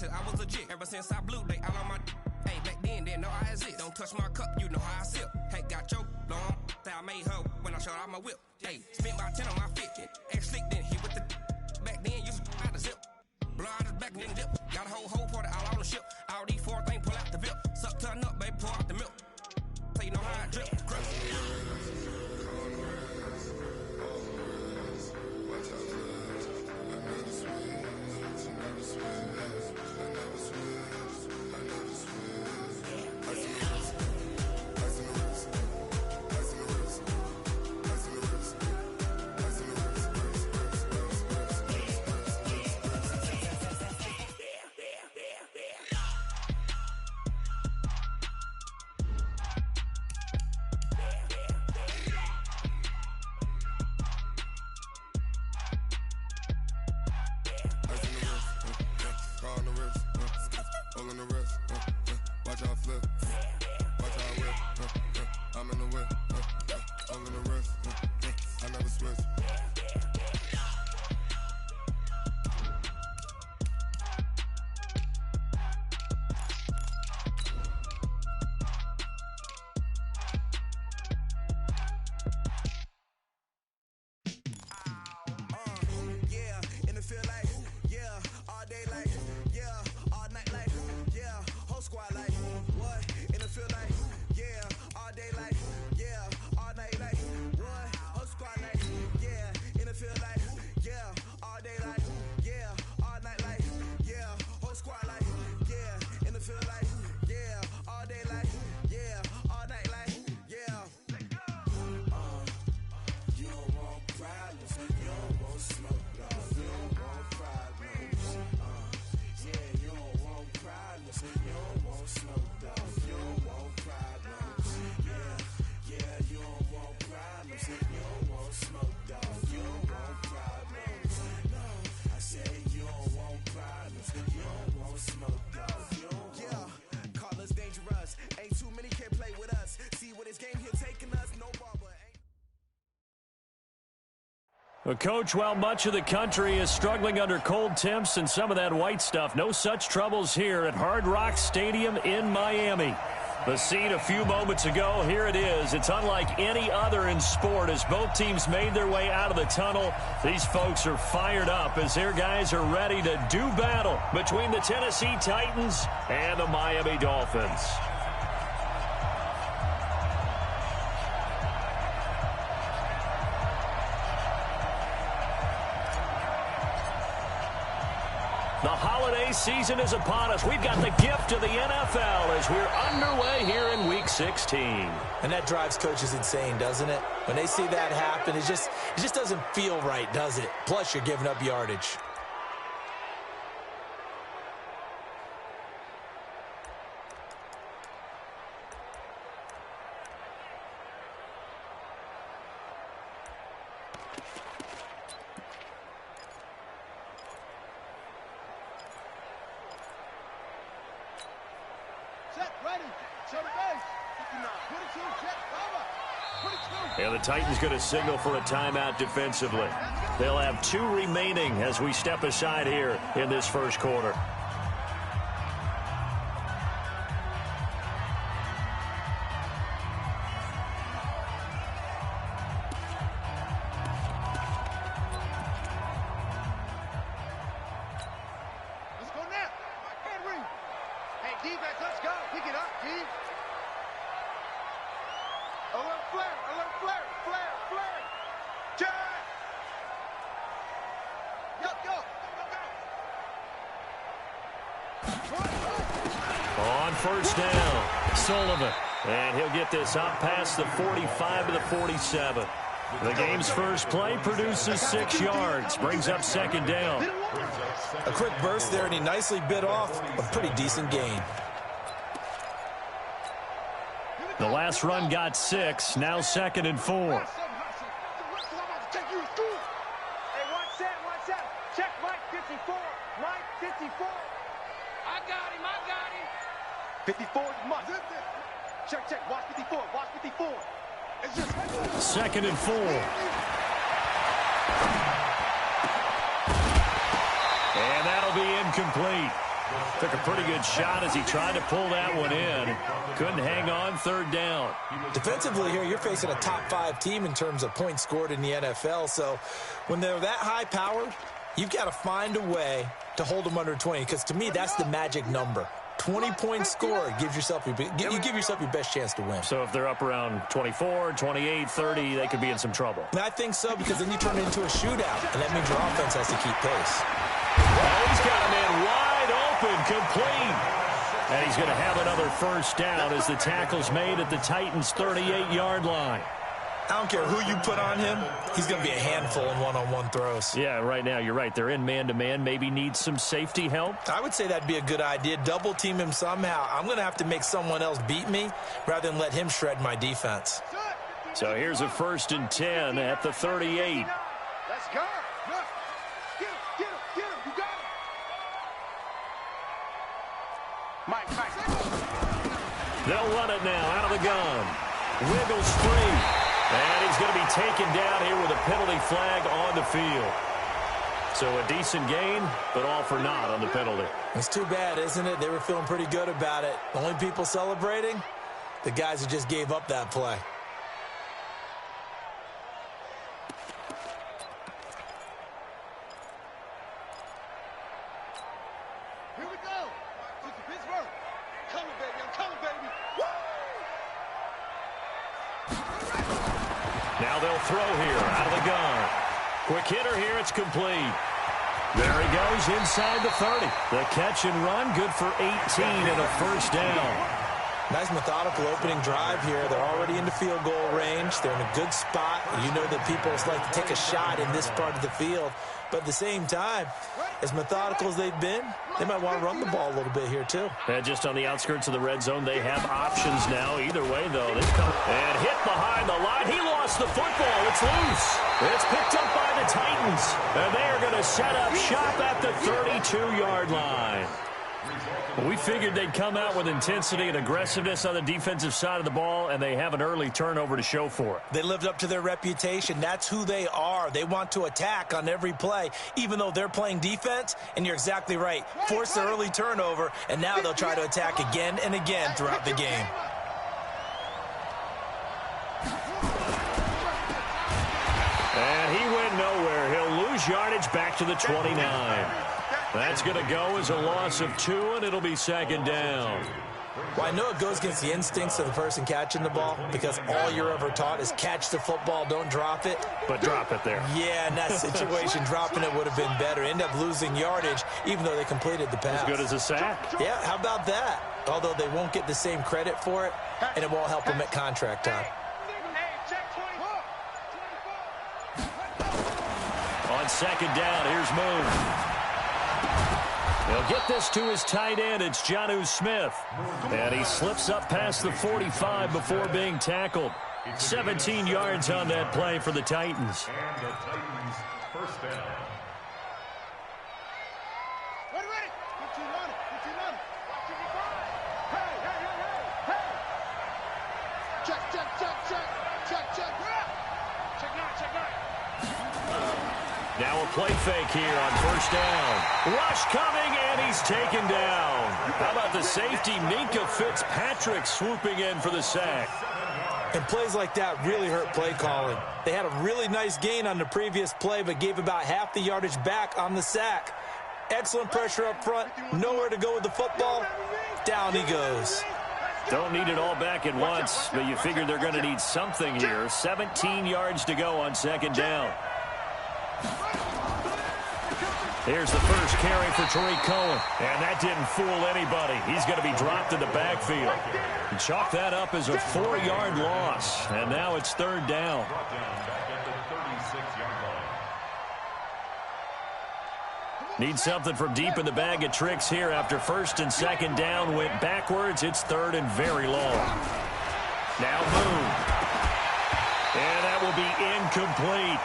said I was legit. Ever since I blew, they all on my hey, back then, didn't know I exist. Don't touch my cup, you know how I sip. Hey, got your long, that I made her when I showed out my whip. Hey, spent about 10 on my fit. Ex-slick, then hit with the back then, used to out the zip. Blow out his back, then dip. Got a whole party all on the ship. All these four things, pull out the VIP. Suck, turn up, baby, pour out the milk. So you know how I drip. Well, Coach, while much of the country is struggling under cold temps and some of that white stuff, no such troubles here at Hard Rock Stadium in Miami. The scene a few moments ago, here it is. It's unlike any other in sport as both teams made their way out of the tunnel. These folks are fired up as their guys are ready to do battle between the Tennessee Titans and the Miami Dolphins. The holiday season is upon us. We've got the gift of the NFL as we're underway here in Week 16. And that drives coaches insane, doesn't it? When they see that happen, it just doesn't feel right, does it? Plus, you're giving up yardage. And the Titans going to signal for a timeout defensively. They'll have 2 remaining as we step aside here in this first quarter. Let's go now. Henry. Hey, defense, let's go. Pick it up, D. Alert flare, flare. Jack! Go. On first down, Sullivan. And he'll get this up past the 45 to the 47. The game's first play produces 6 yards, brings up second down. A quick burst there, and he nicely bit off a pretty decent gain. The last run got 6, now 2nd and 4. Hey, one set. Check Mike 54. Mike 54. I got him. 54 is must. Check. Watch 54. It's just 2nd and 4. And that'll be incomplete. Took a pretty good shot as he tried to pull that one in. Couldn't hang on, third down. Defensively here, you're facing a top 5 team in terms of points scored in the NFL. So when they're that high-powered, you've got to find a way to hold them under 20, because to me, that's the magic number. 20 points scored, you give yourself your best chance to win. So if they're up around 24, 28, 30, they could be in some trouble. And I think so, because then you turn it into a shootout, and that means your offense has to keep pace. Oh, he's got a man wide open, complete. And he's going to have another first down as the tackle's made at the Titans' 38-yard line. I don't care who you put on him, he's going to be a handful in one-on-one throws. Yeah, right now, you're right. They're in man-to-man. Maybe need some safety help. I would say that'd be a good idea. Double team him somehow. I'm going to have to make someone else beat me rather than let him shred my defense. So here's a 1st and 10 at the 38. Let's go. Get him. You got him. Mike. They'll run it now out of the gun. Wiggles free. And he's going to be taken down here with a penalty flag on the field. So a decent gain, but all for naught on the penalty. It's too bad, isn't it? They were feeling pretty good about it. The only people celebrating, the guys who just gave up that play. Here we go. This is Pittsburgh. Coming, baby. I'm coming, baby. Woo! Now they'll throw here out of the gun. Quick hitter here. It's complete. There he goes inside the 30. The catch and run, good for 18 and a first down. Nice methodical opening drive here. They're already into field goal range. They're in a good spot. You know that people like to take a shot in this part of the field. But at the same time, as methodical as they've been, they might want to run the ball a little bit here too. And just on the outskirts of the red zone, they have options now. Either way, though, they come and hit behind the line. He lost the football. It's loose. It's picked up by the Titans. And they are going to set up shop at the 32-yard line. Well, we figured they'd come out with intensity and aggressiveness on the defensive side of the ball, and they have an early turnover to show for it. They lived up to their reputation. That's who they are. They want to attack on every play, even though they're playing defense. And you're exactly right. Force the early turnover, and now they'll try to attack again and again throughout the game. And he went nowhere. He'll lose yardage back to the 29. That's going to go as a loss of 2, and it'll be second down. Well, I know it goes against the instincts of the person catching the ball, because all you're ever taught is catch the football, don't drop it. But drop it there. Yeah, in that situation, dropping it would have been better. End up losing yardage, even though they completed the pass. As good as a sack. Yeah, how about that? Although they won't get the same credit for it, and it won't help them at contract time. On second down, here's Moon. He'll get this to his tight end. It's Jonnu Smith. And he slips up past the 45 before being tackled. 17 yards on that play for the Titans. And the Titans first down. Ready. 15 on it. Hey. Check. Check 9. Now a play fake here on first down. Rush coming, and he's taken down. How about the safety, Minka Fitzpatrick, swooping in for the sack. And plays like that really hurt play calling. They had a really nice gain on the previous play, but gave about half the yardage back on the sack. Excellent pressure up front. Nowhere to go with the football. Down he goes. Don't need it all back at once, but you figure they're going to need something here. 17 yards to go on second down. Here's the first carry for Tariq Cohen. And that didn't fool anybody. He's going to be dropped in the backfield. And chalk that up as a 4-yard loss. And now it's third down. Brought down back at the 36-yard line. Need something from deep in the bag of tricks here after first and second down went backwards. It's third and very long. Now Moon. And that will be incomplete.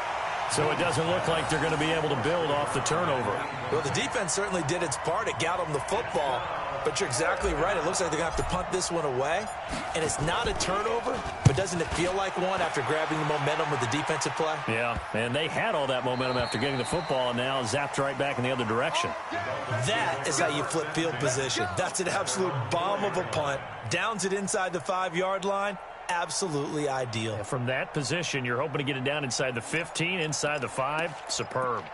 So it doesn't look like they're going to be able to build off the turnover. Well, the defense certainly did its part. It got them the football. But you're exactly right. It looks like they're going to have to punt this one away. And it's not a turnover, but doesn't it feel like one after grabbing the momentum with the defensive play? Yeah, and they had all that momentum after getting the football and now zapped right back in the other direction. That is how you flip field position. That's an absolute bomb of a punt. Downs it inside the 5-yard line. Absolutely ideal. And from that position, you're hoping to get it down inside the 15, inside the 5. Superb.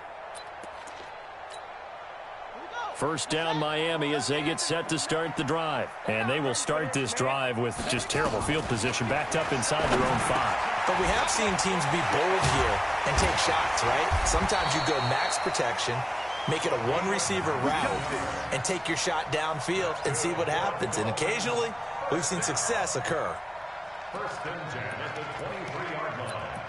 First down, Miami, as they get set to start the drive. And they will start this drive with just terrible field position, backed up inside their own 5. But we have seen teams be bold here and take shots, right? Sometimes you go max protection, make it a one-receiver route, and take your shot downfield and see what happens. And occasionally, we've seen success occur. First and 10 at the 23-yard line.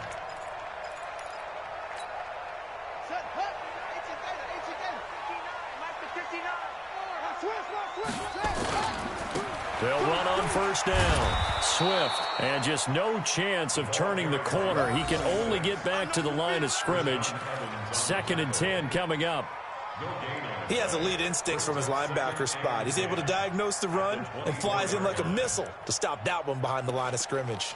They'll run on first down. Swift, and just no chance of turning the corner. He can only get back to the line of scrimmage. 2nd and 10 coming up. He has elite instincts from his linebacker spot. He's able to diagnose the run and flies in like a missile to stop that one behind the line of scrimmage.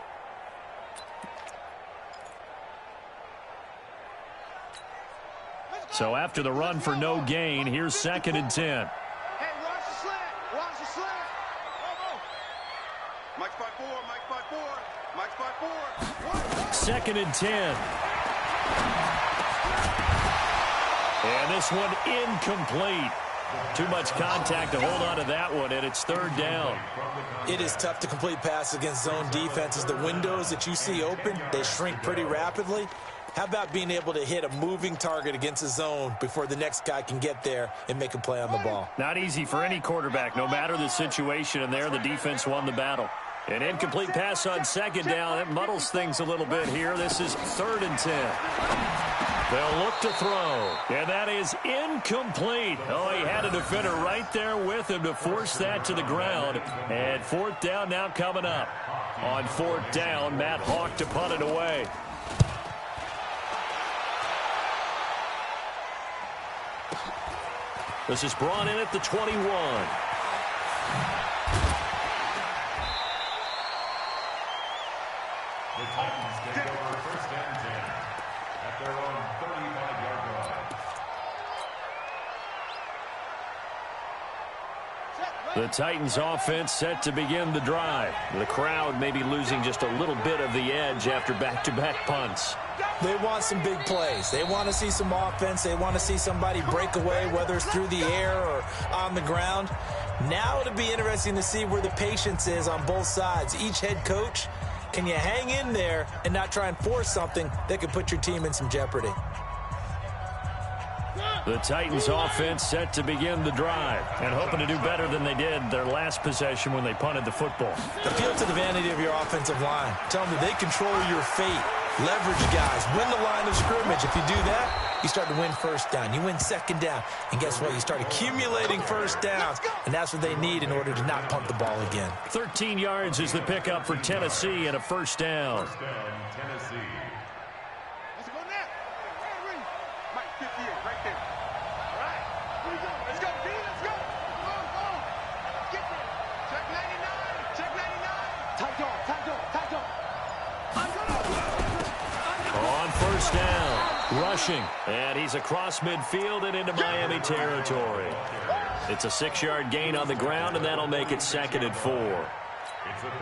So after the run for no gain, here's 2nd and 10. Hey, watch the slant. Watch the slant. Mike's by 4. Mike's by 4. Mike's by 4. 2nd and 10. And this one incomplete. Too much contact to hold on to that one, and it's 3rd down. It is tough to complete passes against zone defenses. The windows that you see open, they shrink pretty rapidly. How about being able to hit a moving target against a zone before the next guy can get there and make a play on the ball? Not easy for any quarterback, no matter the situation, and there the defense won the battle. An incomplete pass on 2nd down. It muddles things a little bit here. This is 3rd and 10. They'll look to throw, and that is incomplete. Oh, he had a defender right there with him to force that to the ground. And 4th down now coming up. On 4th down, Matt Hawk to punt it away. This is brought in at the 21. The Titans take over first and 10 at their own 35-yard line. The Titans offense set to begin the drive. The crowd may be losing just a little bit of the edge after back-to-back punts. They want some big plays. They want to see some offense. They want to see somebody break away, whether it's through the air or on the ground. Now it'll be interesting to see where the patience is on both sides. Each head coach, can you hang in there and not try and force something that could put your team in some jeopardy? The Titans offense set to begin the drive and hoping to do better than they did their last possession when they punted the football. Appeal to the vanity of your offensive line. Tell them that they control your fate. Leverage guys. Win the line of scrimmage. If you do that, you start to win first down. You win 2nd down. And guess what? You start accumulating first downs. And that's what they need in order to not punt the ball again. 13 yards is the pickup for Tennessee and a first down. First down, Tennessee. Let's go now. Mike, 58, right there. All right. Here we go. Let's go, D. Let's go. Go, go. Get there. Check 99. Check 99. Tight dog. Tight dog. Tight dog. On first down, rushing, and he's across midfield and into Miami territory. It's a 6-yard gain on the ground, and that'll make it 2nd and 4.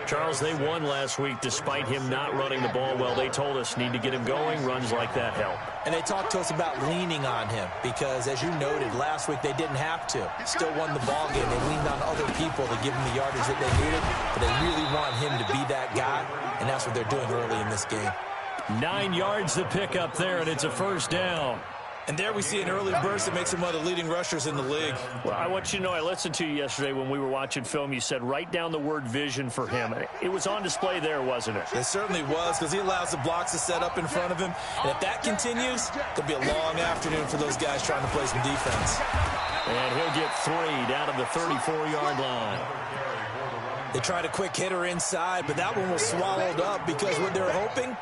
Charles, they won last week despite him not running the ball well. They told us need to get him going. Runs like that help. And they talked to us about leaning on him because, as you noted, last week they didn't have to. Still won the ball game. They leaned on other people to give him the yardage that they needed, but they really want him to be that guy, and that's what they're doing early in this game. 9 yards to pick up there, and it's a first down. And there we see an early burst that makes him one of the leading rushers in the league. Well, I want you to know, I listened to you yesterday when we were watching film. You said write down the word vision for him. It was on display there, wasn't it? It certainly was, because he allows the blocks to set up in front of him. And if that continues, there'll be a long afternoon for those guys trying to play some defense. And he'll get 3 down to the 34-yard line. They tried a quick hitter inside, but that one was swallowed up because what they're hoping,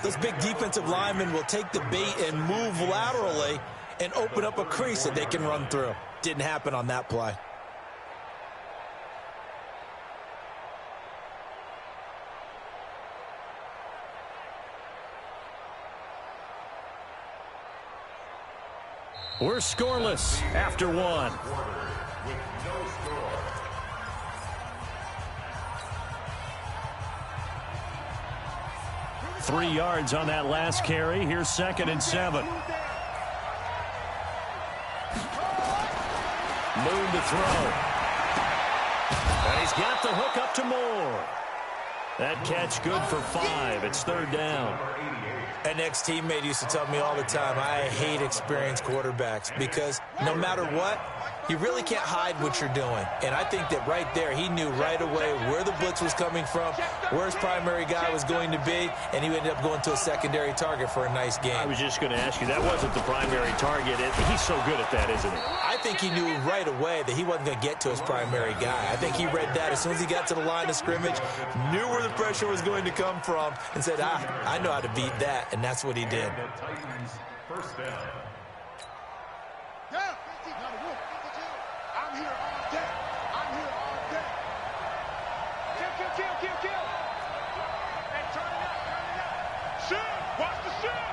those big defensive linemen will take the bait and move laterally and open up a crease that they can run through. Didn't happen on that play. We're scoreless after one. With no score. Three yards on that last carry. Here's 2nd and 7. Moon to throw. And he's got the hook up to Moore. That catch good for 5. It's 3rd down. An ex-teammate used to tell me all the time, I hate experienced quarterbacks because no matter what, you really can't hide what you're doing. And I think that right there, he knew right away where the blitz was coming from, where his primary guy was going to be, and he ended up going to a secondary target for a nice game. I was just going to ask you, that wasn't the primary target. He's so good at that, isn't he? I think he knew right away that he wasn't going to get to his primary guy. I think he read that as soon as he got to the line of scrimmage, knew where the pressure was going to come from, and said, I know how to beat that, and that's what he did. The Titans, first down. I'm here all day. I'm here all day. Kill. Hey, turn it up. Shoot. Watch the shoot.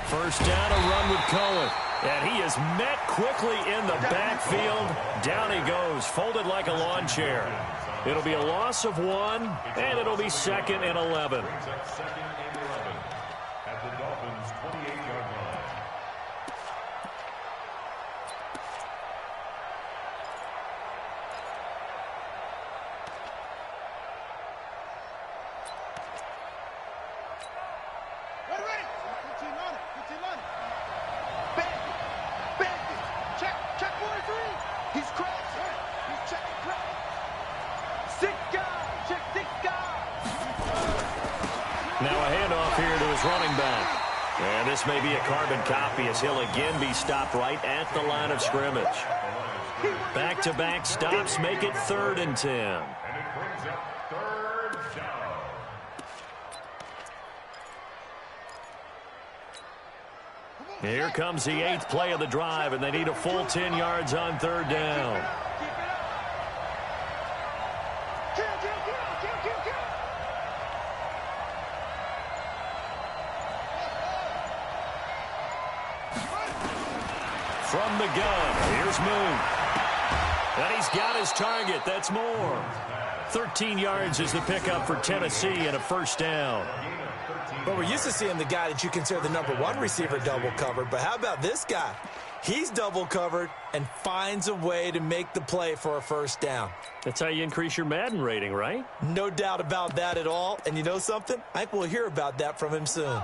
First down, a run with Cohen. And he is met quickly in the backfield. Down he goes, folded like a lawn chair. It'll be a loss of 1, and it'll be 2nd and 11. Brings up 2nd and 11 at the Dolphins' 28-yard line. Ready. 15 on it. Bend it. Check 43. He's crazy. He's checking crazy. 6 guys. Check 6 guys. Now a handoff here to his running back. And this may be a carbon copy as he'll again be stopped right at the line of scrimmage. Back-to-back stops make it 3rd and 10. And it brings up 3rd down. Here comes the 8th play of the drive, and they need a full 10 yards on 3rd down. Kill. From the gun, here's Moon. And he's got his target. That's Moore. 13 yards is the pickup for Tennessee and a first down. But we're used to seeing the guy that you consider the #1 receiver double covered. But how about this guy? He's double covered and finds a way to make the play for a first down. That's how you increase your Madden rating, right? No doubt about that at all. And you know something? I think we'll hear about that from him soon.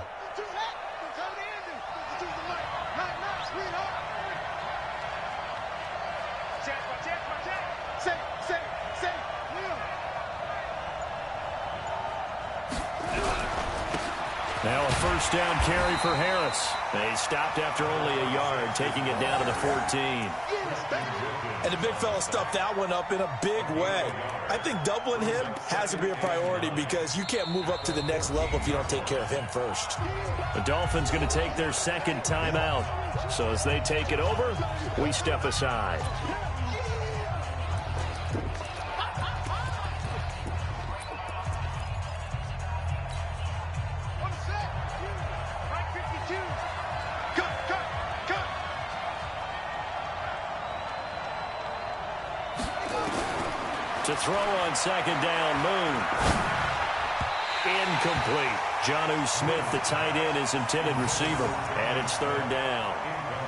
Now a first down carry for Harris. He stopped after only a yard, taking it down to the 14. And the big fella stuffed that one up in a big way. I think doubling him has to be a priority because you can't move up to the next level if you don't take care of him first. The Dolphins going to take their 2nd timeout. So as they take it over, we step aside. To throw on 2nd down, Moon. Incomplete. Jonnu Smith, the tight end, is intended receiver. And it's 3rd down.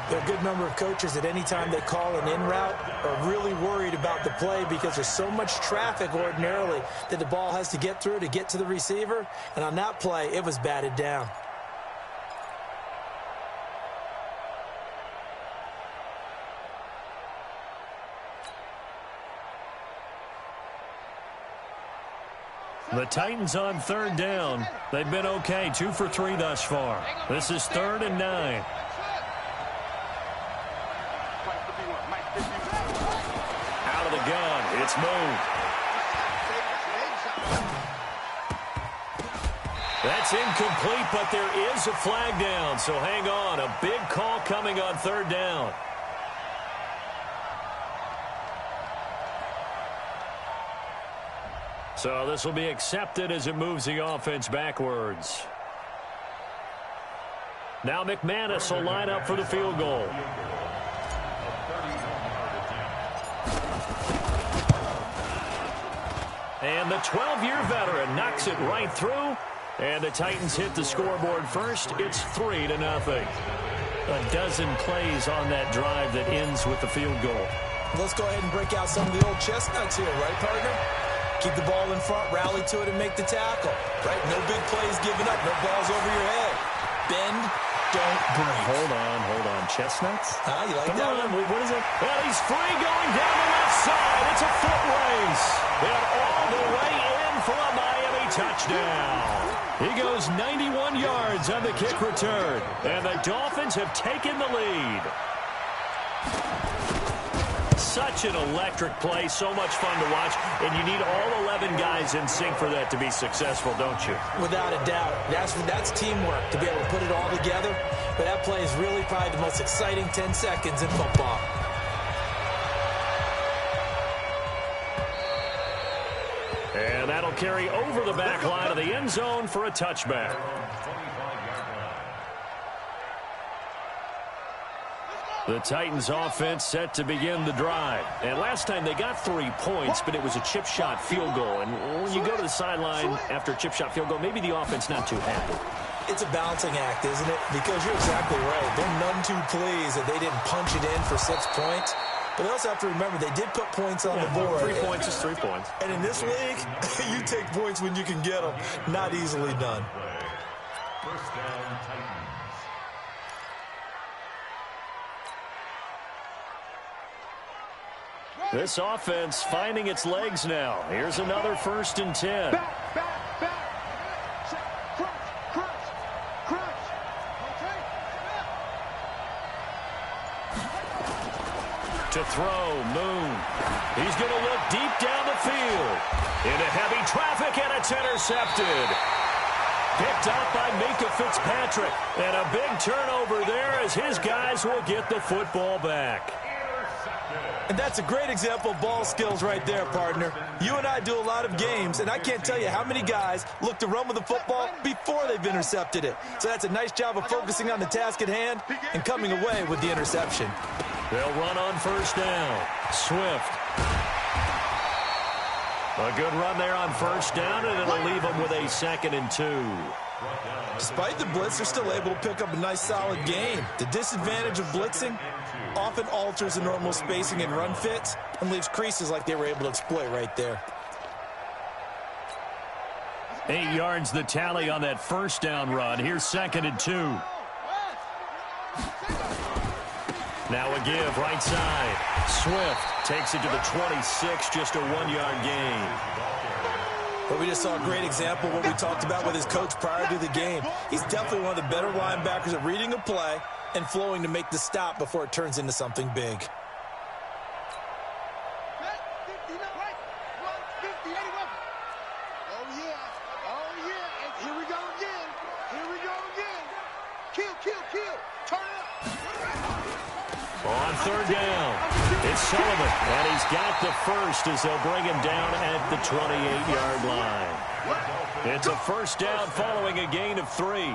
There are a good number of coaches that any time they call an in route are really worried about the play because there's so much traffic ordinarily that the ball has to get through to get to the receiver. And on that play, it was batted down. The Titans on 3rd down. They've been okay, 2 for 3 thus far. This is 3rd and 9. Out of the gun, it's Moon. That's incomplete, but there is a flag down, so hang on. A big call coming on 3rd down. So this will be accepted as it moves the offense backwards. Now McManus will line up for the field goal. And the 12-year veteran knocks it right through. And the Titans hit the scoreboard first. It's 3-0. A dozen plays on that drive that ends with the field goal. Let's go ahead and break out some of the old chestnuts here, right, partner? Keep the ball in front, rally to it, and make the tackle. Right? No big plays given up, no balls over your head. Bend, don't break. Hold on. Chestnuts? You like Come that on. one? What is it? Well, he's free going down the left side. It's a foot race. And all the way in for a Miami touchdown. He goes 91 yards on the kick return. And the Dolphins have taken the lead. Such an electric play, so much fun to watch, and you need all 11 guys in sync for that to be successful, don't you? Without a doubt. That's teamwork, to be able to put it all together. But that play is really probably the most exciting 10 seconds in football. And that'll carry over the back line of the end zone for a touchback. The Titans offense set to begin the drive. And last time they got 3 points, but it was a chip shot field goal. And when you go to the sideline after a chip shot field goal, maybe the offense not too happy. It's a balancing act, isn't it? Because you're exactly right. They're none too pleased that they didn't punch it in for 6 points. But they also have to remember they did put points on the board. 3 points is 3 points. And in this league, you take points when you can get them. Not easily done. First down, Titans. This offense finding its legs now. Here's another 1st and 10. Back. Crunch. Okay. To throw, Moon. He's going to look deep down the field. Into heavy traffic, and it's intercepted. Picked up by Minka Fitzpatrick. And a big turnover there as his guys will get the football back. And that's a great example of ball skills right there, partner. You and I do a lot of games, and I can't tell you how many guys look to run with the football before they've intercepted it. So that's a nice job of focusing on the task at hand and coming away with the interception. They'll run on 1st down. Swift. A good run there on 1st down, and it'll leave them with a 2nd and 2. Despite the blitz, they're still able to pick up a nice, solid gain. The disadvantage of blitzing often alters the normal spacing and run fits and leaves creases like they were able to exploit right there. 8 yards the tally on that 1st down run. Here's 2nd and 2. Now a give, right side. Swift takes it to the 26, just a 1-yard gain. But we just saw a great example of what we talked about with his coach prior to the game. He's definitely one of the better linebackers at reading a play and flowing to make the stop before it turns into something big. On 3rd down, it's Sullivan, and he's got the first as they'll bring him down at the 28-yard line. It's a 1st down following a gain of 3.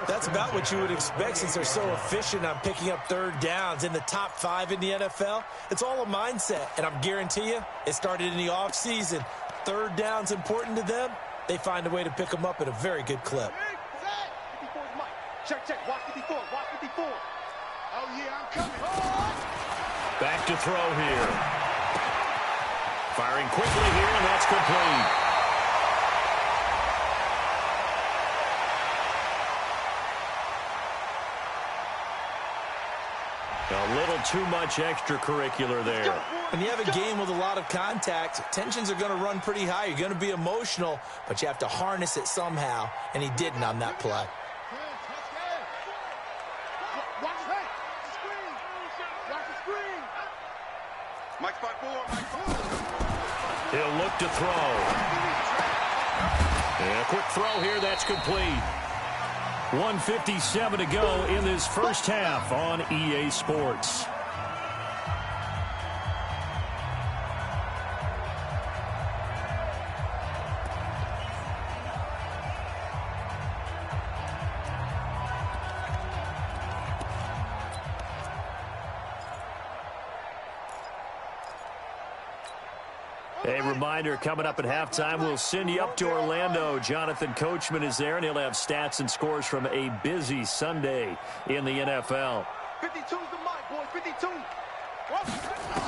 That's about what you would expect since they're so efficient on picking up 3rd downs in the top 5 in the NFL. It's all a mindset, and I'm guarantee you it started in the offseason. 3rd down's important to them. They find a way to pick them up at a very good clip. Check. Watch 54. Oh, yeah, I'm coming. Back to throw here. Firing quickly here, and that's complete. A little too much extracurricular there. When you have a game with a lot of contact, tensions are going to run pretty high. You're going to be emotional, but you have to harness it somehow, and he didn't on that play. He'll look to throw. And a quick throw here, that's complete. 1:57 to go in this 1st half on EA Sports. A reminder, coming up at halftime, we'll send you up to Orlando. Jonathan Coachman is there, and he'll have stats and scores from a busy Sunday in the NFL. 52's the mark, boys. 52.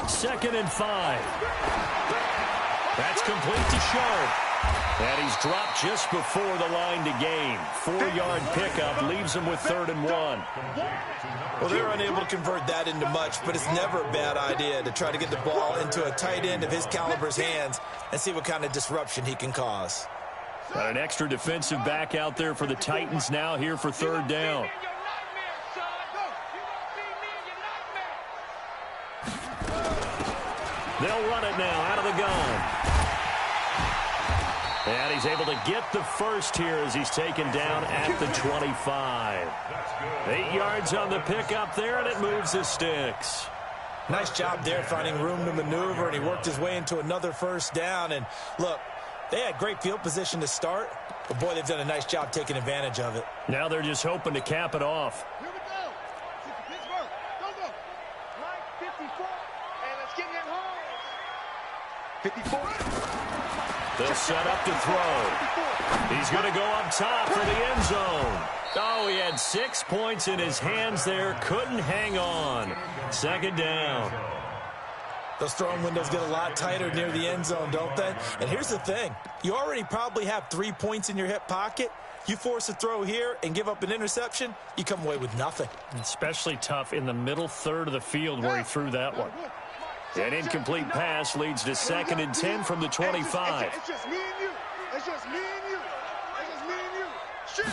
2nd and 5. That's complete to Sharp. And he's dropped just before the line to gain. 4-yard pickup leaves him with 3rd and 1. Well, they're unable to convert that into much, but it's never a bad idea to try to get the ball into a tight end of his caliber's hands and see what kind of disruption he can cause. Got an extra defensive back out there for the Titans now here for 3rd down. They'll run it now out of the gun. And he's able to get the first here as he's taken down at the 25. 8 yards on the pickup there, and it moves the sticks. Nice job there finding room to maneuver, and he worked his way into another 1st down. And look, they had great field position to start, but boy, they've done a nice job taking advantage of it. Now they're just hoping to cap it off. Here we go. Pittsburgh. Go. Line 54. And let's get that home. 54. They'll set up to throw. He's going to go up top for the end zone. Oh, he had 6 points in his hands there. Couldn't hang on. 2nd down. Those throwing windows get a lot tighter near the end zone, don't they? And here's the thing. You already probably have 3 points in your hip pocket. You force a throw here and give up an interception, you come away with nothing. Especially tough in the middle third of the field where he threw that one. An incomplete pass leads to 2nd and 10 from the 25. It's just me and you. It's just me and you. It's just me and you. Shit.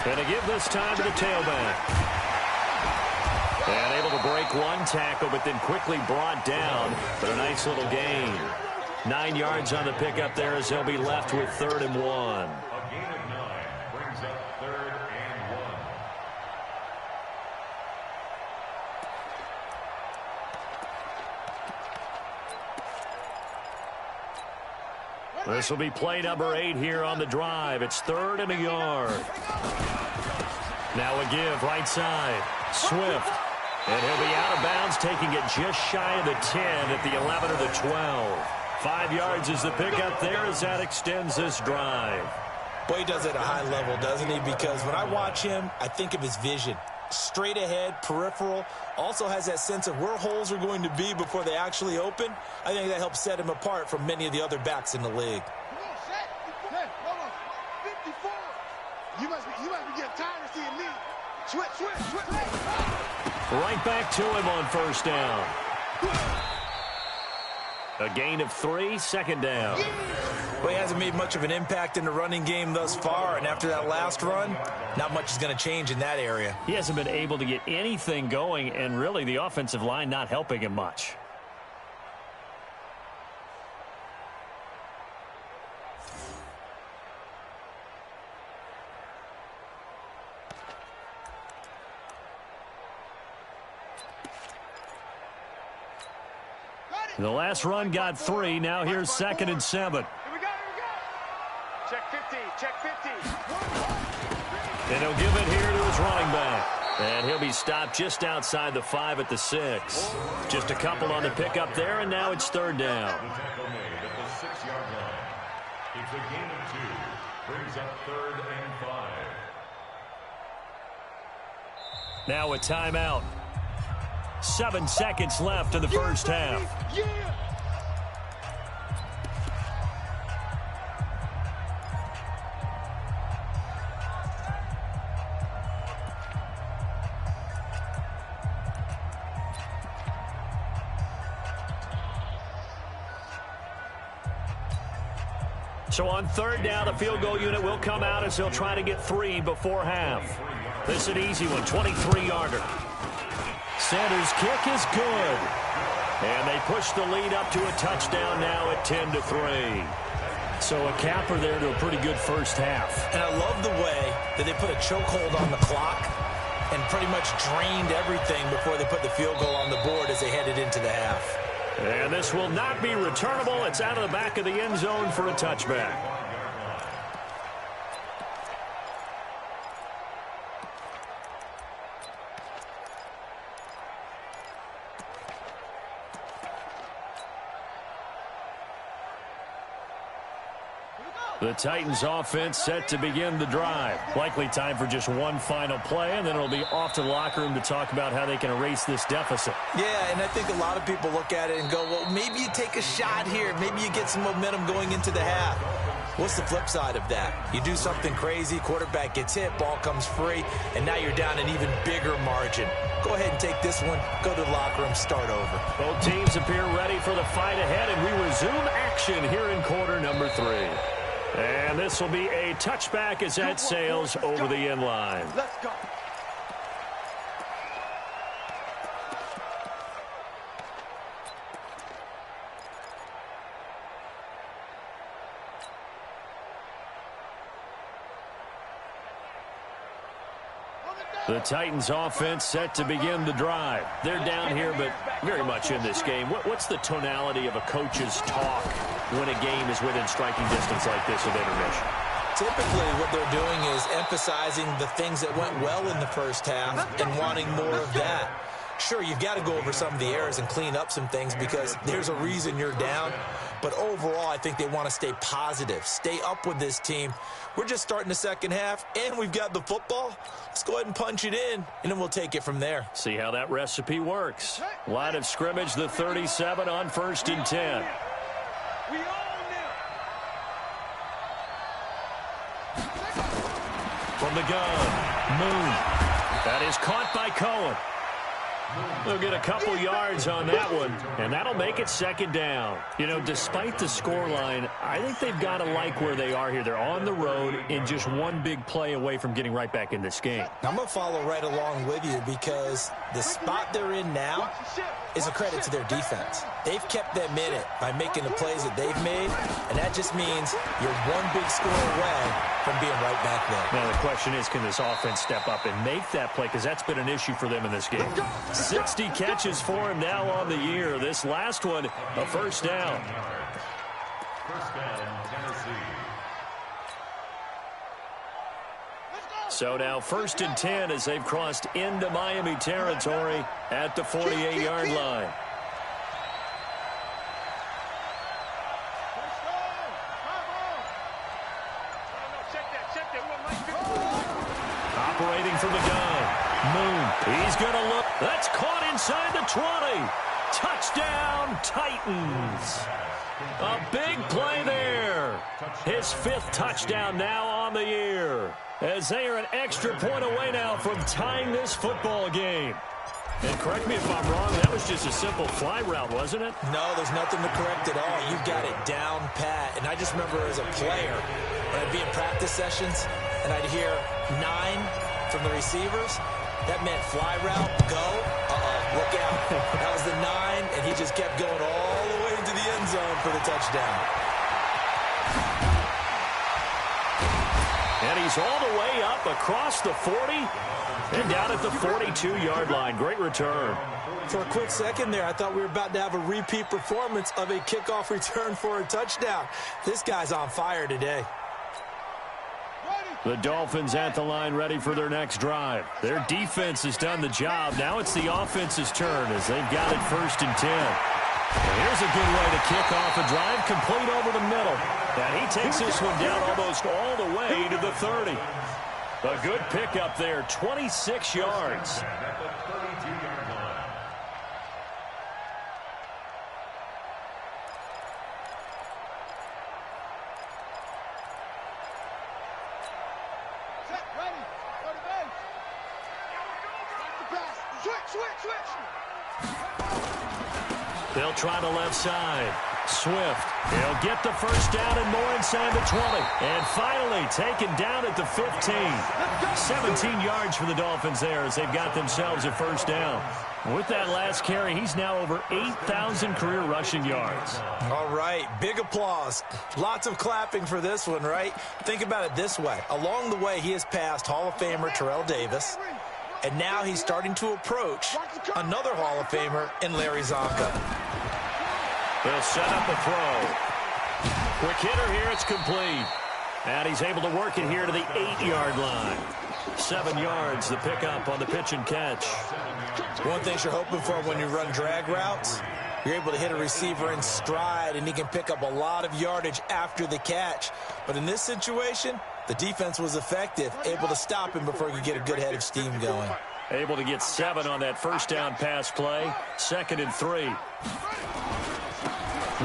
And to give this time to the tailback. And able to break one tackle, but then quickly brought down. But a nice little gain. 9 yards on the pickup there as they'll be left with 3rd and 1. A gain of 9 brings up 3rd and 1. This will be play number 8 here on the drive. It's 3rd and a yard. Now a give right side. Swift. And he'll be out of bounds, taking it just shy of the 10 at the 11 or the 12. 5 yards is the pickup there as that extends this drive. Boy, he does it at a high level, doesn't he? Because when I watch him, I think of his vision. Straight ahead, peripheral, also has that sense of where holes are going to be before they actually open. I think that helps set him apart from many of the other backs in the league. Come on, Shaq. Hey, hold on. 54. You must be getting tired of seeing me. Switch. Right back to him on 1st down. A gain of 3, 2nd down. Well, he hasn't made much of an impact in the running game thus far, and after that last run, not much is going to change in that area. He hasn't been able to get anything going, and really the offensive line not helping him much. The last run got 3. Now here's 2nd and 7. Here we go. Check 50. And he'll give it here to his running back. And he'll be stopped just outside the 5 at the 6. Just a couple on the pickup there, and now it's 3rd down. The tackle made at the 6-yard line. It's a gain of 2. Brings up 3rd and 5. Now a timeout. 7 seconds left in the first half. Yeah. So on 3rd down, the field goal unit will come out as they'll try to get 3 before half. This is an easy one, 23-yarder. Sanders' kick is good. And they push the lead up to a touchdown now at 10-3. So a capper there to a pretty good first half. And I love the way that they put a chokehold on the clock and pretty much drained everything before they put the field goal on the board as they headed into the half. And this will not be returnable. It's out of the back of the end zone for a touchback. The Titans offense set to begin the drive. Likely time for just one final play, and then it'll be off to the locker room to talk about how they can erase this deficit. Yeah, and I think a lot of people look at it and go, well, maybe you take a shot here. Maybe you get some momentum going into the half. What's the flip side of that? You do something crazy, quarterback gets hit, ball comes free, and now you're down an even bigger margin. Go ahead and take this one, go to the locker room, start over. Both teams appear ready for the fight ahead, and we resume action here in quarter number 3. And this will be a touchback as that sails over the end line. Let's go. The Titans offense set to begin the drive. They're down here, but very much in this game. What's the tonality of a coach's talk when a game is within striking distance like this of intermission? Typically, what they're doing is emphasizing the things that went well in the first half and wanting more of that. Sure, you've got to go over some of the errors and clean up some things because there's a reason you're down. But overall, I think they want to stay positive, stay up with this team. We're just starting the second half, and we've got the football. Let's go ahead and punch it in, and then we'll take it from there. See how that recipe works. Line of scrimmage, the 37 on 1st and 10. We own them. From the gun, Moon. That is caught by Cohen. They'll get a couple yards on that one, and that'll make it 2nd down. You know, despite the scoreline, I think they've got to like where they are here. They're on the road and just one big play away from getting right back in this game. I'm going to follow right along with you because the spot they're in now is a credit to their defense. They've kept them in it by making the plays that they've made, and that just means you're one big score away from being right back there. Now, the question is, can this offense step up and make that play? Because that's been an issue for them in this game. 60 catches for him now on the year. This last one, a 1st down. First down, Tennessee. So now 1st and 10 as they've crossed into Miami territory at the 48-yard line. Operating from the gun. Moon. He's going to look. That's caught inside the 20. Touchdown, Titans. A big play there. His 5th touchdown now on the year. As they are an extra point away now from tying this football game. And correct me if I'm wrong, that was just a simple fly route, wasn't it? No, there's nothing to correct at all. You've got it down pat. And I just remember as a player, when I'd be in practice sessions, and I'd hear 9 from the receivers, that meant fly route, go, look out. That was the 9, and he just kept going all the way into the end zone for the touchdown. And he's all the way up across the 40 and down at the 42-yard line. Great return. For a quick second there, I thought we were about to have a repeat performance of a kickoff return for a touchdown. This guy's on fire today. The Dolphins at the line ready for their next drive. Their defense has done the job. Now it's the offense's turn as they've got it 1st and 10. And here's a good way to kick off a drive, complete over the middle. And he takes this one down almost all the way to the 30. A good pickup there, 26 yards. At the 32-yard line. Set, ready. Go to base. Back to pass. Switch. They'll try the left side. Swift. He'll get the 1st down and more inside the 20. And finally taken down at the 15. 17 yards for the Dolphins there as they've got themselves a 1st down. With that last carry, he's now over 8,000 career rushing yards. All right, big applause. Lots of clapping for this one, right? Think about it this way. Along the way, he has passed Hall of Famer Terrell Davis, and now he's starting to approach another Hall of Famer in Larry Zonka. They'll set up a throw. Quick hitter here, it's complete. And he's able to work it here to the 8-yard line. 7 yards, the pickup on the pitch and catch. One thing you're hoping for when you run drag routes, You're able to hit a receiver in stride, and he can pick up a lot of yardage after the catch. But in this situation, the defense was effective, able to stop him before he could get a good head of steam going. Able to get 7 on that first down pass play. 2nd and 3.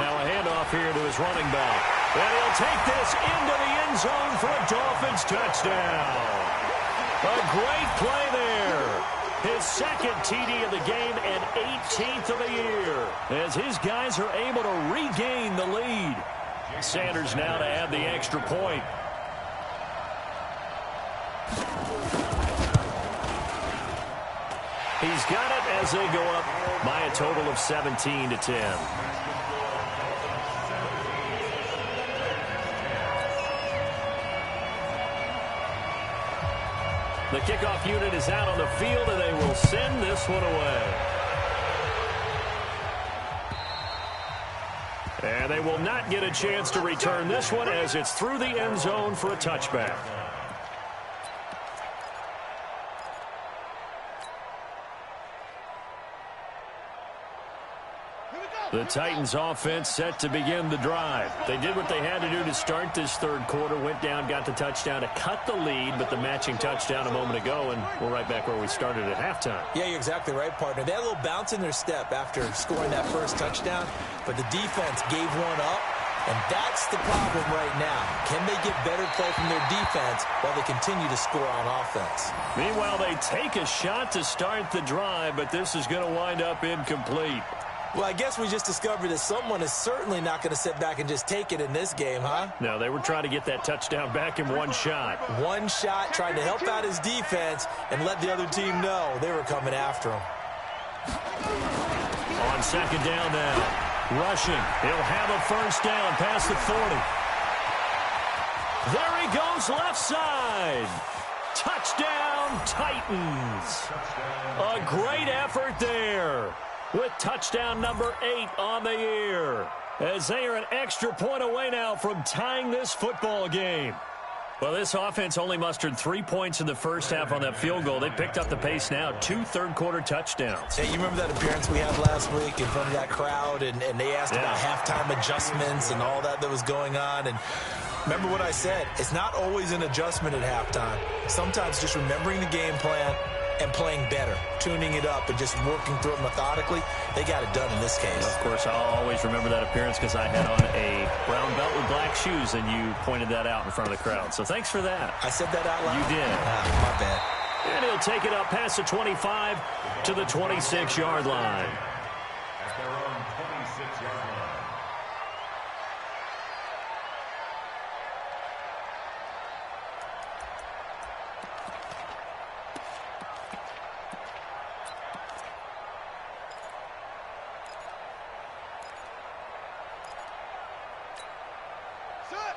Now a handoff here to his running back. And he'll take this into the end zone for a Dolphins touchdown. A great play there. His 2nd TD of the game and 18th of the year. As his guys are able to regain the lead. Sanders now to add the extra point. He's got it as they go up by a total of 17-10. The kickoff unit is out on the field, and they will send this one away. And they will not get a chance to return this one as it's through the end zone for a touchback. The Titans offense set to begin the drive. They did what they had to do to start this third quarter, went down, got the touchdown to cut the lead, but the matching touchdown a moment ago, and we're right back where we started at halftime. Yeah, you're exactly right, partner. They had a little bounce in their step after scoring that first touchdown, but the defense gave one up, and that's the problem right now. Can they get better play from their defense while they continue to score on offense? Meanwhile, they take a shot to start the drive, but this is going to wind up incomplete. Well, I guess we just discovered that someone is certainly not going to sit back and just take it in this game, huh? No, they were trying to get that touchdown back in one shot. One shot, trying to help out his defense and let the other team know they were coming after him. On 2nd down now, rushing. He'll have a first down past the 40. There he goes, left side. Touchdown, Titans. A great effort there, with touchdown number 8 on the year, as they are an extra point away now from tying this football game. Well, this offense only mustered 3 points in the first half on that field goal. They picked up the pace now, 2 third-quarter touchdowns. Hey, you remember that appearance we had last week in front of that crowd, and they asked about halftime adjustments and all that was going on, and remember what I said, it's not always an adjustment at halftime. Sometimes just remembering the game plan and playing better, tuning it up, and just working through it methodically. They got it done in this case. Of course, I'll always remember that appearance because I had on a brown belt with black shoes, and you pointed that out in front of the crowd. So thanks for that. I said that out loud? You did. My bad. And he'll take it up past the 25 to the 26-yard line. At their own 26-yard line.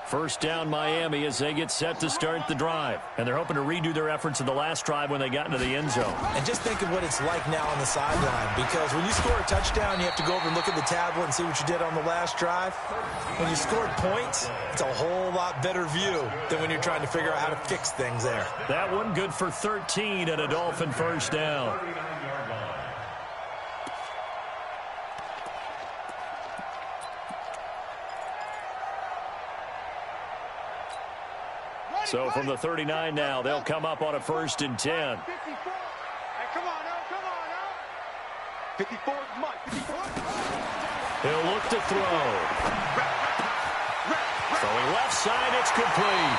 First down, Miami, as they get set to start the drive. And they're hoping to redo their efforts in the last drive when they got into the end zone. And just think of what it's like now on the sideline, because when you score a touchdown, you have to go over and look at the tablet and see what you did on the last drive. When you scored points, it's a whole lot better view than when you're trying to figure out how to fix things there. That one good for 13 and a Dolphin first down. So from the 39 now, they'll come up on a 1st and 10. Hey, come on now. 54, come on, 54. He'll look to throw. Throwing left side, it's complete.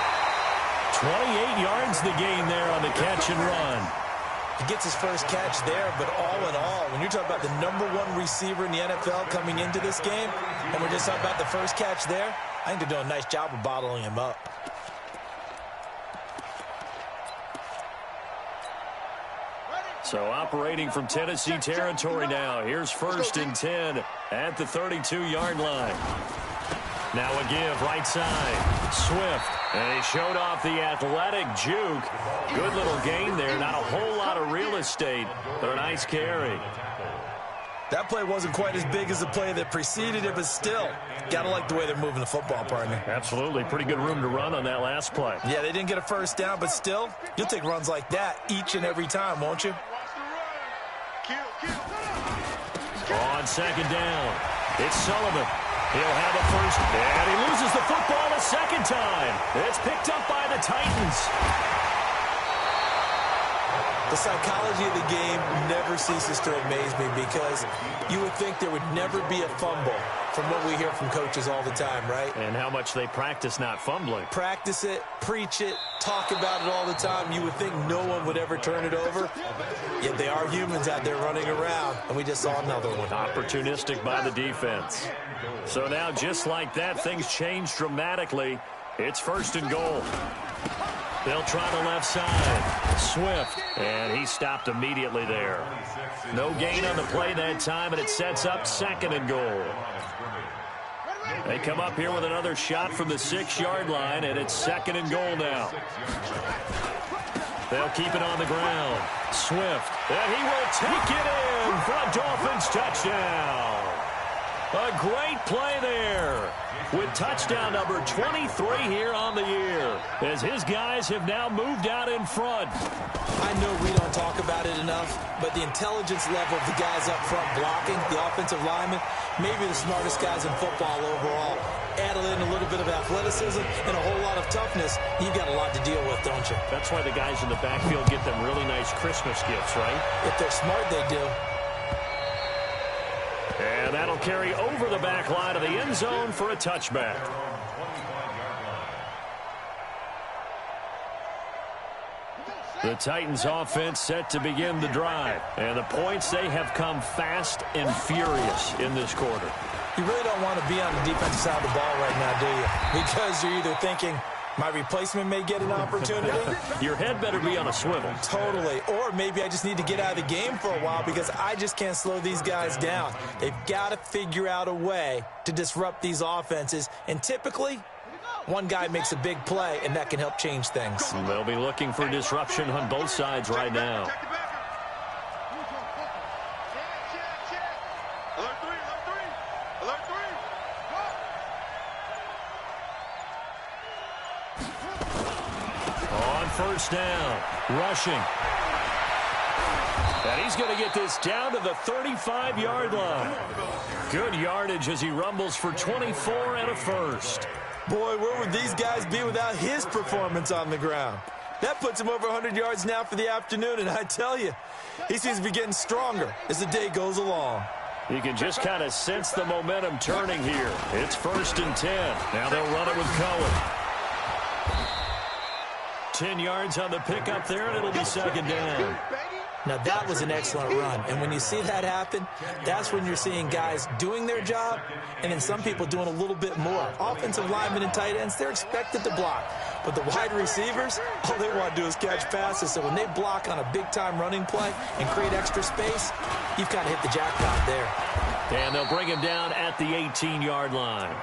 28 yards the gain there on the catch and run. He gets his first catch there, but all in all, when you're talking about the #1 receiver in the NFL coming into this game, and we're just talking about the first catch there, I think they're doing a nice job of bottling him up. So operating from Tennessee territory now. Here's 1st and 10 at the 32-yard line. Now a give right side. Swift. And he showed off the athletic juke. Good little gain there. Not a whole lot of real estate, but a nice carry. That play wasn't quite as big as the play that preceded it, but still, got to like the way they're moving the football, partner. Absolutely. Pretty good room to run on that last play. Yeah, they didn't get a first down, but still, you'll take runs like that each and every time, won't you? On second down, it's Sullivan. He'll have a first, and he loses the football a second time. It's picked up by the Titans. The psychology of the game never ceases to amaze me because you would think there would never be a fumble from what we hear from coaches all the time, right? And how much they practice not fumbling. Practice it, preach it, talk about it all the time. You would think no one would ever turn it over. Yet they are humans out there running around, and we just saw another one. Opportunistic by the defense. So now, just like that, things change dramatically. It's first and goal. They'll try the left side. Swift, and he stopped immediately there. No gain on the play that time, and it sets up second and goal. They come up here with another shot from the 6-yard line, and it's second and goal now. They'll keep it on the ground. Swift, and he will take it in for a Dolphins touchdown. A great play there with touchdown number 23 here on the year as his guys have now moved out in front. I know we don't talk about it enough, but the intelligence level of the guys up front blocking, the offensive linemen, maybe the smartest guys in football overall. Add in a little bit of athleticism and a whole lot of toughness, you've got a lot to deal with, don't you? That's why the guys in the backfield get them really nice Christmas gifts, right? If they're smart, they do. And that'll carry over the back line of the end zone for a touchback. The Titans offense set to begin the drive. And the points, they have come fast and furious in this quarter. You really don't want to be on the defensive side of the ball right now, do you? Because you're either thinking, my replacement may get an opportunity. Your head better be on a swivel. Totally. Or maybe I just need to get out of the game for a while because I just can't slow these guys down. They've got to figure out a way to disrupt these offenses. And typically, one guy makes a big play, and that can help change things. They'll be looking for disruption on both sides right now. First down, rushing. And he's going to get this down to the 35-yard line. Good yardage as he rumbles for 24 and a first. Boy, where would these guys be without his performance on the ground? That puts him over 100 yards now for the afternoon, and I tell you, he seems to be getting stronger as the day goes along. You can just kind of sense the momentum turning here. It's first and 10. Now they'll run it with Cohen. 10 yards on the pickup there, and it'll be second down. Now, that was an excellent run. And when you see that happen, that's when you're seeing guys doing their job and then some people doing a little bit more. Offensive linemen and tight ends, they're expected to block. But the wide receivers, all they want to do is catch passes. So when they block on a big-time running play and create extra space, you've kind of hit the jackpot there. And they'll bring him down at the 18-yard line.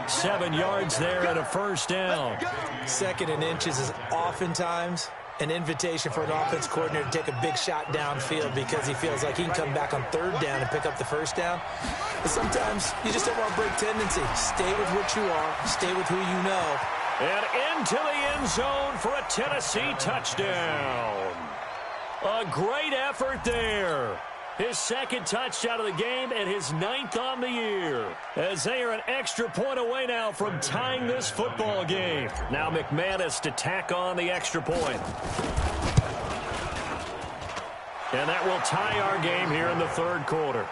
7 yards there and a first down. Second and inches is oftentimes an invitation for an offense coordinator to take a big shot downfield because he feels like he can come back on third down and pick up the first down. But sometimes you just don't want to break tendency. Stay with what you are. Stay with who you know. And into the end zone for a Tennessee touchdown. A great effort there. His second touchdown of the game and his 9th on the year. As they are an extra point away now from tying this football game. Now McManus to tack on the extra point. And that will tie our game here in the third quarter.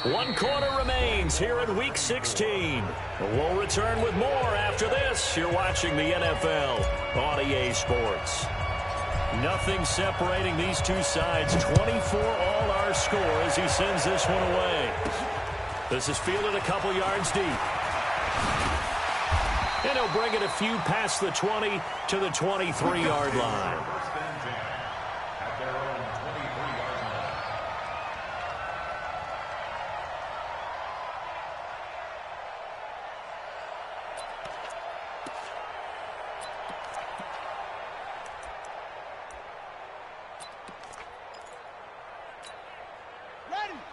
1 quarter remains here in Week 16. We'll return with more after this. You're watching the NFL on EA Sports. Nothing separating these two sides. 24 all our score as he sends this one away. This is fielded a couple yards deep. And he'll bring it a few past the 20 to the 23-yard line.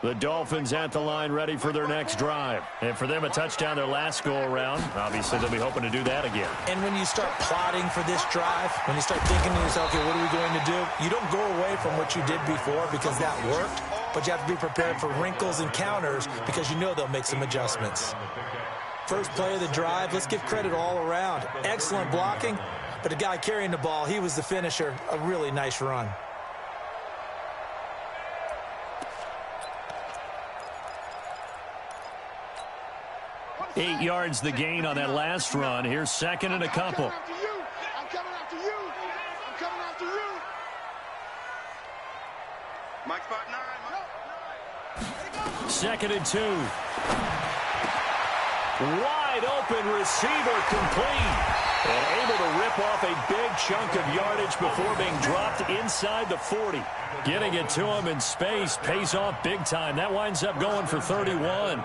The Dolphins at the line ready for their next drive. And for them, a touchdown their last go-around. Obviously, they'll be hoping to do that again. And when you start plotting for this drive, when you start thinking to yourself, okay, what are we going to do? You don't go away from what you did before because that worked. but you have to be prepared for wrinkles and counters because you know they'll make some adjustments. First play of the drive, let's give credit all around. Excellent blocking, but the guy carrying the ball, he was the finisher. A really nice run. Eight yards the gain on that last run. Here's second and a couple. I'm coming after you. I'm coming after you. Mike spot 9. Second and 2. Wide open receiver complete. And able to rip off a big chunk of yardage before being dropped inside the 40. Getting it to him in space pays off big time. That winds up going for 31.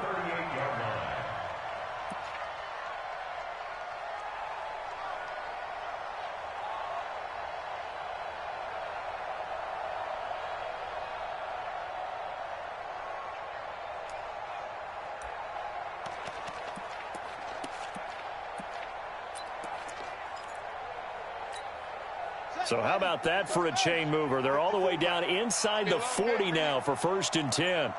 So how about that for a chain mover? They're all the way down inside the 40 now for 1st and 10.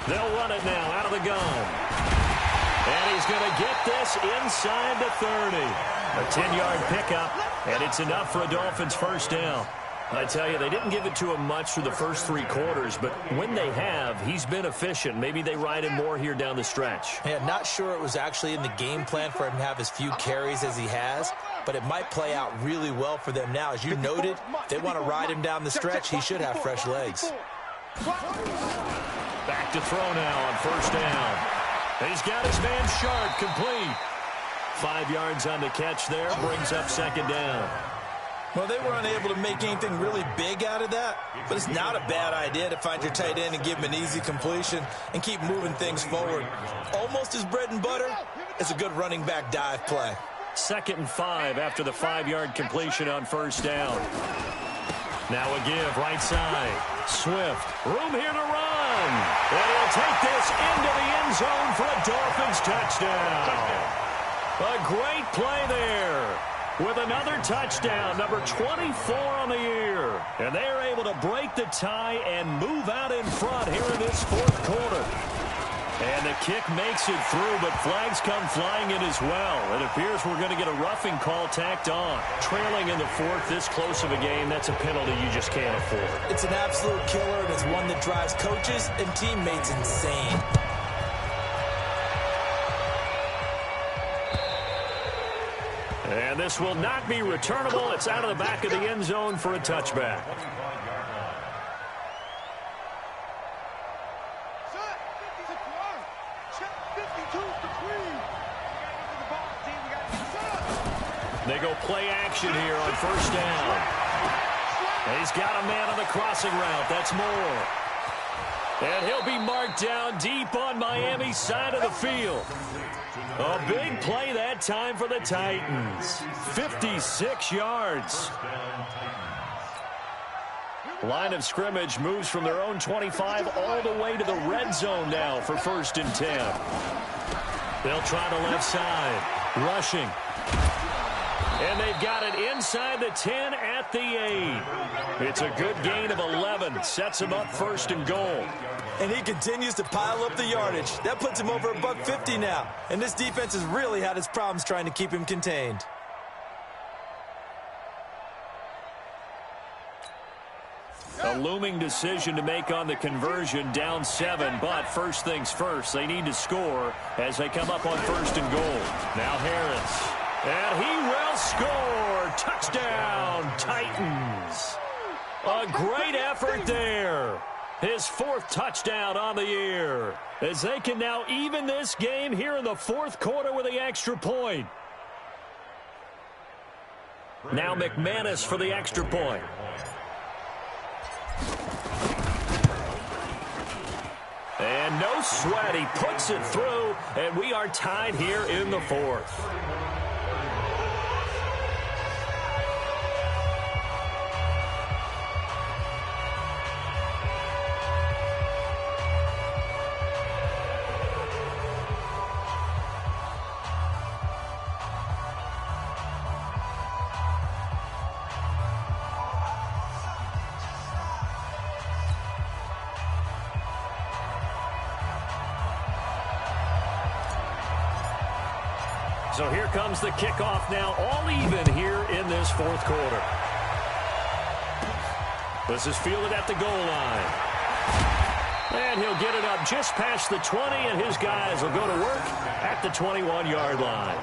They'll run it now out of the gun. And he's going to get this inside the 30. A 10-yard pickup, and it's enough for a Dolphins first down. I tell you, they didn't give it to him much through the first 3 quarters, but when they have, he's been efficient. Maybe they ride him more here down the stretch. Yeah, not sure it was actually in the game plan for him to have as few carries as he has, but it might play out really well for them now. As you noted, if they want to ride him down the stretch, he should have fresh legs. Back to throw now on first down. He's got his man Sharp complete. 5 yards on the catch there, brings up second down. Well, they were unable to make anything really big out of that, but it's not a bad idea to find your tight end and give him an easy completion and keep moving things forward. Almost as bread and butter as a good running back dive play. 2nd and 5 after the 5-yard completion on first down. Now a give right side. Swift, room here to run. And he'll take this into the end zone for a Dolphins touchdown. A great play there. With another touchdown, number 24 on the year. And they are able to break the tie and move out in front here in this 4th quarter. And the kick makes it through, but flags come flying in as well. It appears we're going to get a roughing call tacked on. Trailing in the 4th, this close of a game, that's a penalty you just can't afford. It's an absolute killer, and it's one that drives coaches and teammates insane. And this will not be returnable. It's out of the back of the end zone for a touchback. They go play action here on first down. And he's got a man on the crossing route. That's Moore. And he'll be marked down deep on Miami's side of the field. A big play that time for the Titans. 56 yards. Line of scrimmage moves from their own 25 all the way to the red zone now for 1st and 10. They'll try the left side. Rushing. And they've got it inside the 10 at the 8. It's a good gain of 11. Sets him up 1st and goal. And he continues to pile up the yardage. That puts him over $150 now. And this defense has really had its problems trying to keep him contained. A looming decision to make on the conversion, down 7, but first things first, they need to score as they come up on 1st and goal. Now Harris, and he will score. Touchdown, Titans. A great effort there. His 4th touchdown on the year, as they can now even this game here in the 4th quarter with the extra point. Now McManus for the extra point. And no sweat, he puts it through, and we are tied here in the 4th. So here comes the kickoff now, all even here in this fourth quarter. This is fielded at the goal line. And he'll get it up just past the 20, and his guys will go to work at the 21-yard line.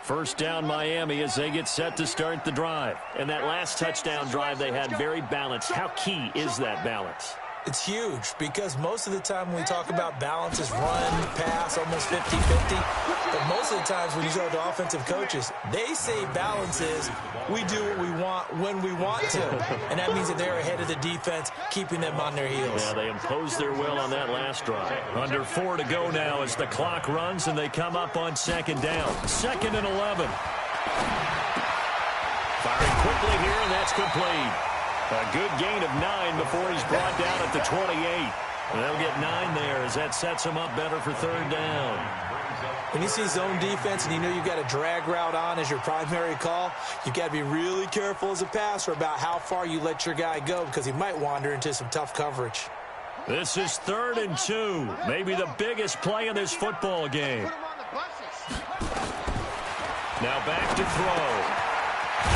First down Miami as they get set to start the drive. And that last touchdown drive they had very balanced. How key is that balance? It's huge because most of the time when we talk about balance is run, pass, almost 50-50. But most of the times when you talk to offensive coaches, they say balance is we do what we want when we want to. And that means that they're ahead of the defense, keeping them on their heels. Yeah, they imposed their will on that last drive. Under 4 to go now as the clock runs and they come up on second down. 2nd and 11. Firing quickly here, and that's complete. A good gain of 9 before he's brought down at the 28. They'll get 9 there as that sets him up better for 3rd down. When you see zone defense and you know you've got a drag route on as your primary call, you've got to be really careful as a passer about how far you let your guy go because he might wander into some tough coverage. This is 3rd and 2, maybe the biggest play in this football game. Now back to throw.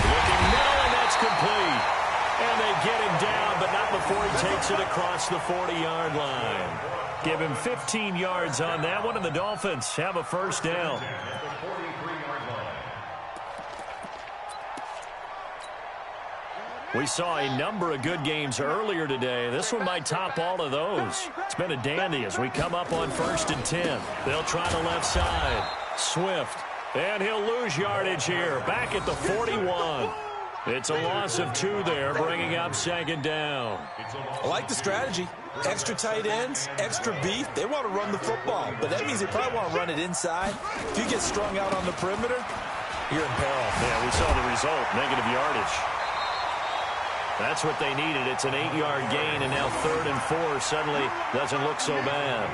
Looking middle, and that's complete. And they get him down, but not before he takes it across the 40-yard line. Give him 15 yards on that one, and the Dolphins have a first down. We saw a number of good games earlier today. This one might top all of those. It's been a dandy as we come up on 1st and 10. They'll try the left side. Swift. And he'll lose yardage here. Back at the 41. It's a loss of 2 there, bringing up 2nd down. I like the strategy. Extra tight ends, extra beef. They want to run the football, but that means they probably want to run it inside. If you get strung out on the perimeter, you're in peril. Yeah, we saw the result, negative yardage. That's what they needed. It's an 8-yard gain, and now 3rd and 4 suddenly doesn't look so bad.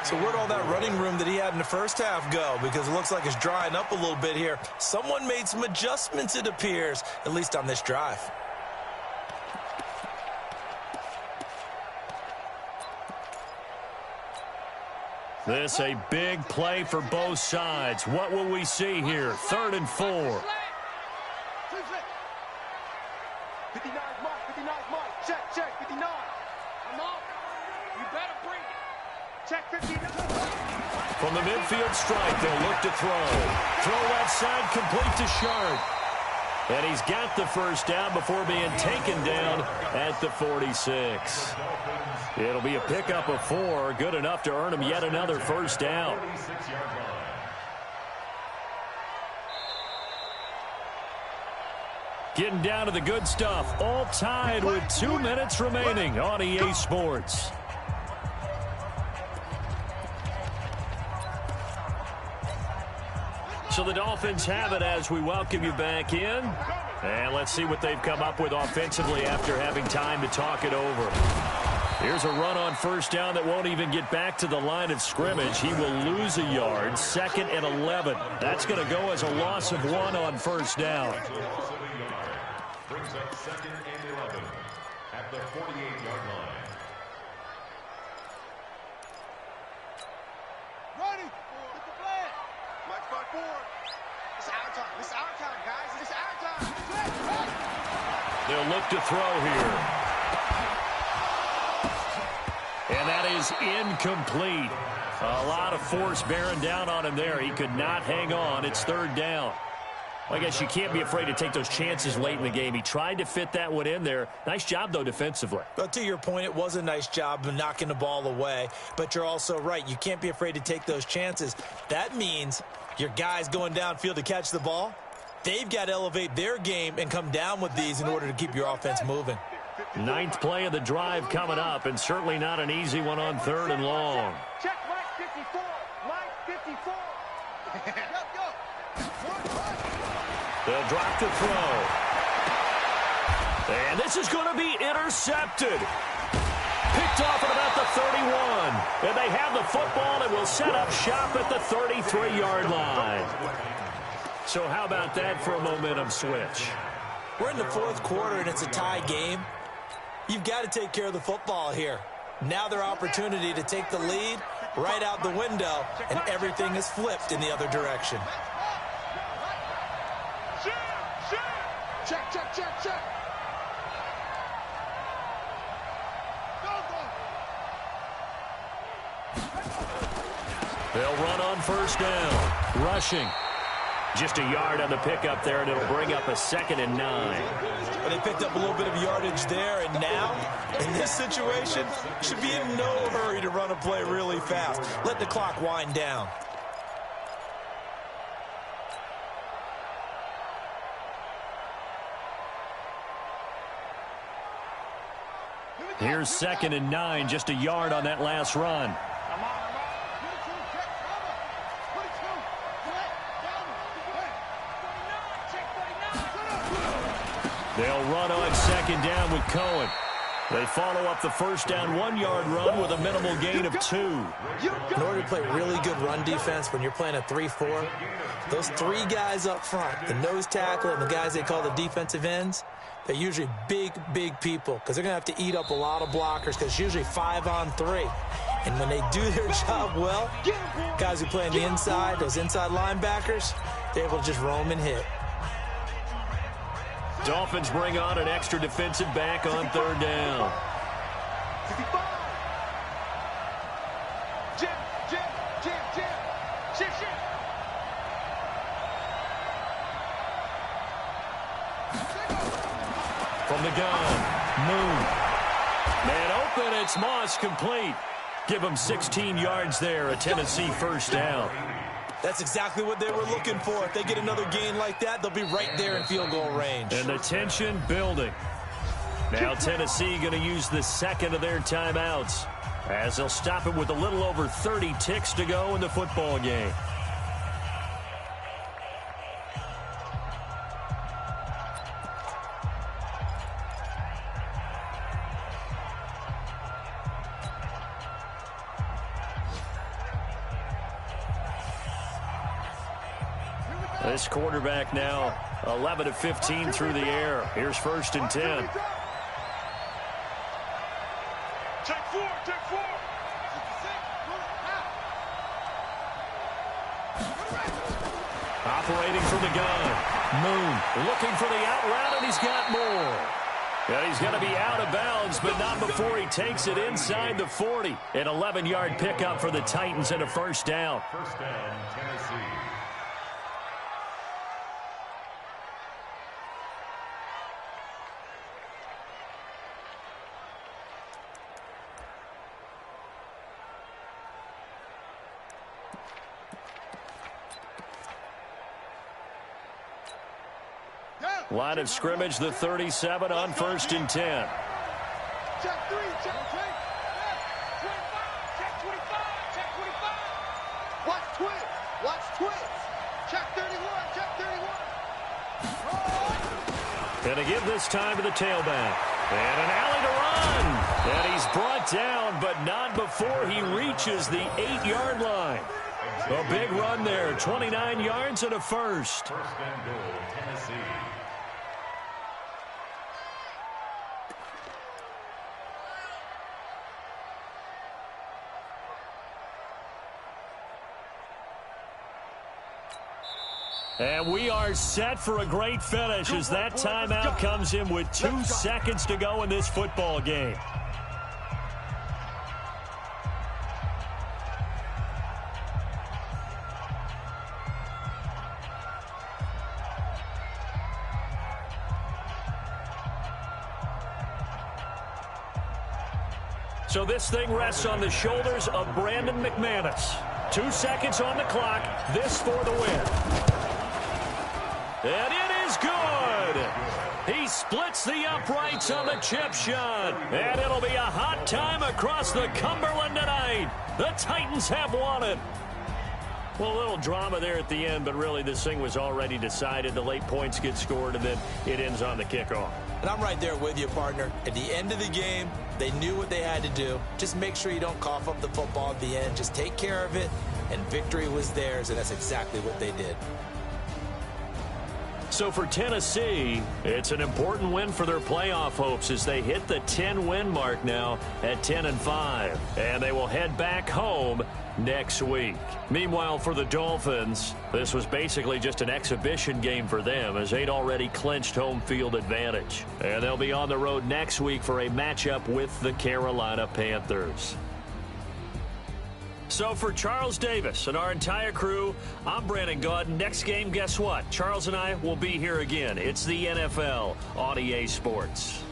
So where'd all that running room that he had in the first half go? Because it looks like it's drying up a little bit here. Someone made some adjustments, it appears, at least on this drive. This a big play for both sides. What will we see here? 3rd and 4. 59 mark, 59 mark. Check, 59. Come on. You better bring it. Check 59. From the midfield strike, they'll look to throw. Throw left side, complete to Sharp. And he's got the first down before being taken down at the 46. It'll be a pickup of 4, good enough to earn him yet another first down. Getting down to the good stuff, all tied with 2 minutes remaining on EA Sports. So the Dolphins have it as we welcome you back in. And let's see what they've come up with offensively after having time to talk it over. Here's a run on first down that won't even get back to the line of scrimmage. He will lose a yard, 2nd and 11. That's going to go as a loss of 1 on first down. Brings up 2nd and 11 at the 48-yard line. Ready. Get the flag. March back forward. It's our time. It's our time, guys. It's our time. They'll look to throw here. And that is incomplete. A lot of force bearing down on him there. He could not hang on. It's 3rd down. I guess you can't be afraid to take those chances late in the game. He tried to fit that one in there. Nice job, though, defensively. But to your point, it was a nice job of knocking the ball away. But you're also right. You can't be afraid to take those chances. That means your guys going downfield to catch the ball, they've got to elevate their game and come down with these in order to keep your offense moving. 9th play of the drive coming up, and certainly not an easy one on 3rd and long. Check Mike 54. Mike 54. Go. They'll drop to throw. And this is going to be intercepted. Picked picked off at about the 31. And they have the football and will set up shop at the 33-yard line. So how about that for a momentum switch? We're in the fourth quarter, and it's a tie game. You've got to take care of the football here. Now their opportunity to take the lead right out the window, and everything is flipped in the other direction. Check, check, check, check. They'll run on first down. Rushing. Just a yard on the pickup there, and it'll bring up a 2nd and 9. Well, they picked up a little bit of yardage there, and now, in this situation, should be in no hurry to run a play really fast. Let the clock wind down. Here's 2nd and 9, just a yard on that last run. They'll run on 2nd down with Cohen. They follow up the first down 1-yard run with a minimal gain of 2. In order to play really good run defense when you're playing a 3-4, those 3 guys up front, the nose tackle and the guys they call the defensive ends, they're usually big, big people because they're going to have to eat up a lot of blockers because it's usually 5-on-3. And when they do their job well, guys who play on the inside, those inside linebackers, they're able to just roam and hit. Dolphins bring on an extra defensive back on 3rd down. From the gun, Moon. Man open, it's Moss complete. Give them 16 yards there, a Tennessee first down. That's exactly what they were looking for. If they get another gain like that, they'll be right there in field goal range. And the tension building. Now Tennessee going to use the 2nd of their timeouts as they'll stop it with a little over 30 ticks to go in the football game. This quarterback now 11 of 15 through the air. Here's 1st and 10. Check 4, check 4. Operating from the gun. Moon looking for the out route, and he's got more. And he's going to be out of bounds, but not before he takes it inside the 40. An 11-yard pickup for the Titans and a first down. First down, Tennessee. Line of scrimmage, the 37 on 1st and 10. Check 3, check 3. 25, check 25, check 25. Watch twins, watch twins. Check 31, check 31. And to give this time to the tailback. And an alley to run. And he's brought down, but not before he reaches the 8-yard line. A big run there, 29 yards and a first. First and goal, Tennessee. And we are set for a great finish as that timeout comes in with 2 seconds to go in this football game. So this thing rests on the shoulders of Brandon McManus. 2 seconds on the clock. This for the win. And it is good. He splits the uprights on the chip shot. And it'll be a hot time across the Cumberland tonight. The Titans have won it. Well, a little drama there at the end, but really this thing was already decided. The late points get scored, and then it ends on the kickoff. And I'm right there with you, partner. At the end of the game, they knew what they had to do. Just make sure you don't cough up the football at the end. Just take care of it, and victory was theirs, and that's exactly what they did. So for Tennessee, it's an important win for their playoff hopes as they hit the 10-win mark now at 10-5. And they will head back home next week. Meanwhile, for the Dolphins, this was basically just an exhibition game for them as they'd already clinched home field advantage. And they'll be on the road next week for a matchup with the Carolina Panthers. So for Charles Davis and our entire crew, I'm Brandon Gaudin. Next game, guess what? Charles and I will be here again. It's the NFL on EA Sports.